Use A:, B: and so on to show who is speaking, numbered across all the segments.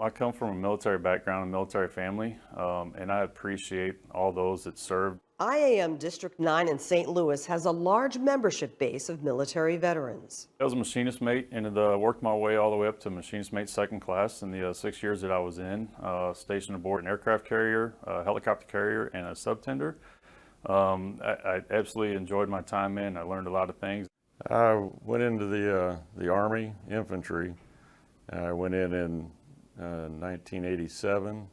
A: I come from a military background, a military family, and I appreciate all those that served.
B: IAM District 9 in St. Louis has a large membership base of military veterans.
A: I was a machinist mate and worked my way all the way up to machinist mate second class in the 6 years that I was in, stationed aboard an aircraft carrier, a helicopter carrier, and a subtender. I absolutely enjoyed my time in. I learned a lot of things.
C: I went into the Army infantry. I went in 1987.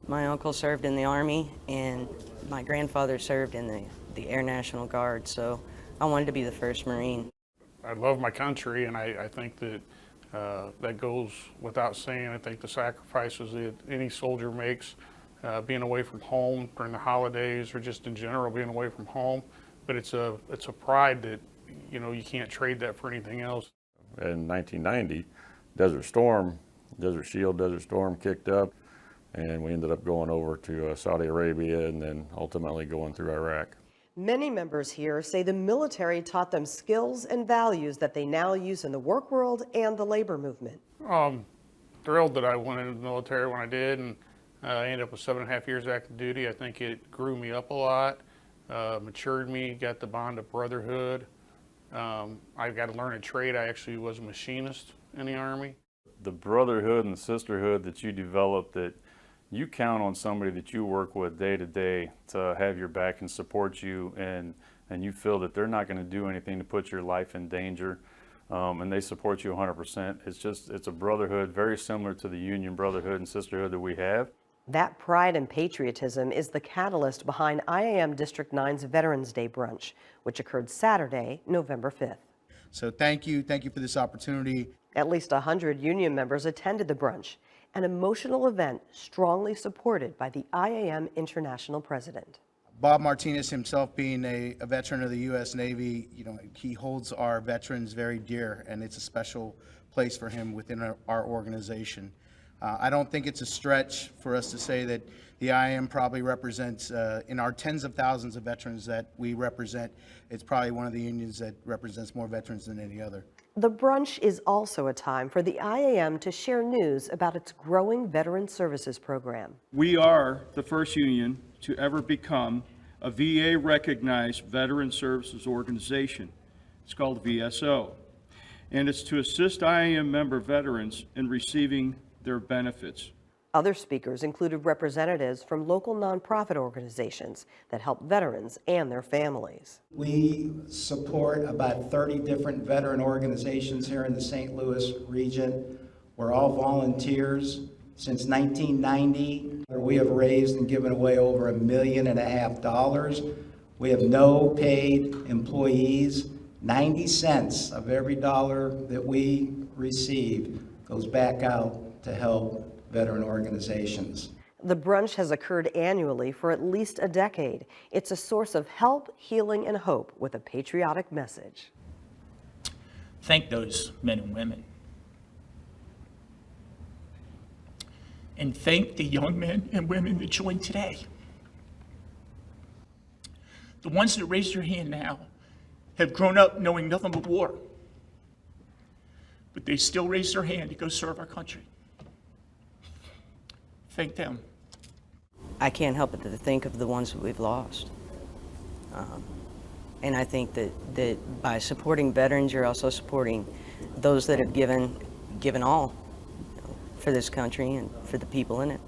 D: My uncle served in the Army, and my grandfather served in the Air National Guard, so I wanted to be the first Marine.
E: I love my country, and I think that that goes without saying. I think the sacrifices that any soldier makes, being away from home during the holidays or just in general being away from home, but it's a pride that, you know, you can't trade that for anything else.
C: In 1990, Desert Shield, Desert Storm kicked up, and we ended up going over to Saudi Arabia and then ultimately going through Iraq.
B: Many members here say the military taught them skills and values that they now use in the work world and the labor movement.
E: Thrilled that I went into the military when I did, and I ended up with 7.5 years active duty. I think it grew me up a lot, matured me, got the bond of brotherhood. I got to learn a trade. I actually was a machinist in the Army.
A: The brotherhood and the sisterhood that you develop, that you count on somebody that you work with day to day to have your back and support you, and you feel that they're not going to do anything to put your life in danger, and they support you 100%. It's a brotherhood very similar to the Union brotherhood and sisterhood that we have.
B: That pride and patriotism is the catalyst behind IAM District 9's Veterans Day Brunch, which occurred Saturday, November 5th.
F: So thank you for this opportunity.
B: At least 100 union members attended the brunch, an emotional event strongly supported by the IAM International President.
F: Bob Martinez himself, being a veteran of the U.S. Navy, you know, he holds our veterans very dear, and it's a special place for him within our organization. I don't think it's a stretch for us to say that the IAM probably represents, in our tens of thousands of veterans that we represent, it's probably one of the unions that represents more veterans than any other.
B: The brunch is also a time for the IAM to share news about its growing Veteran Services Program.
G: We are the first union to ever become a VA-recognized Veteran Services Organization. It's called VSO, and it's to assist IAM member veterans in receiving their benefits.
B: Other speakers included representatives from local nonprofit organizations that help veterans and their families.
H: We support about 30 different veteran organizations here in the St. Louis region. We're all volunteers. Since 1990, we have raised and given away over $1.5 million. We have no paid employees. 90 cents of every dollar that we receive goes back out to help veteran organizations.
B: The brunch has occurred annually for at least a decade. It's a source of help, healing, and hope with a patriotic message.
I: Thank those men and women. And thank the young men and women that joined today. The ones that raised their hand now have grown up knowing nothing but war, but they still raise their hand to go serve our country. Thank them.
D: I can't help but to think of the ones that we've lost. And I think that by supporting veterans, you're also supporting those that have given all, you know, for this country and for the people in it.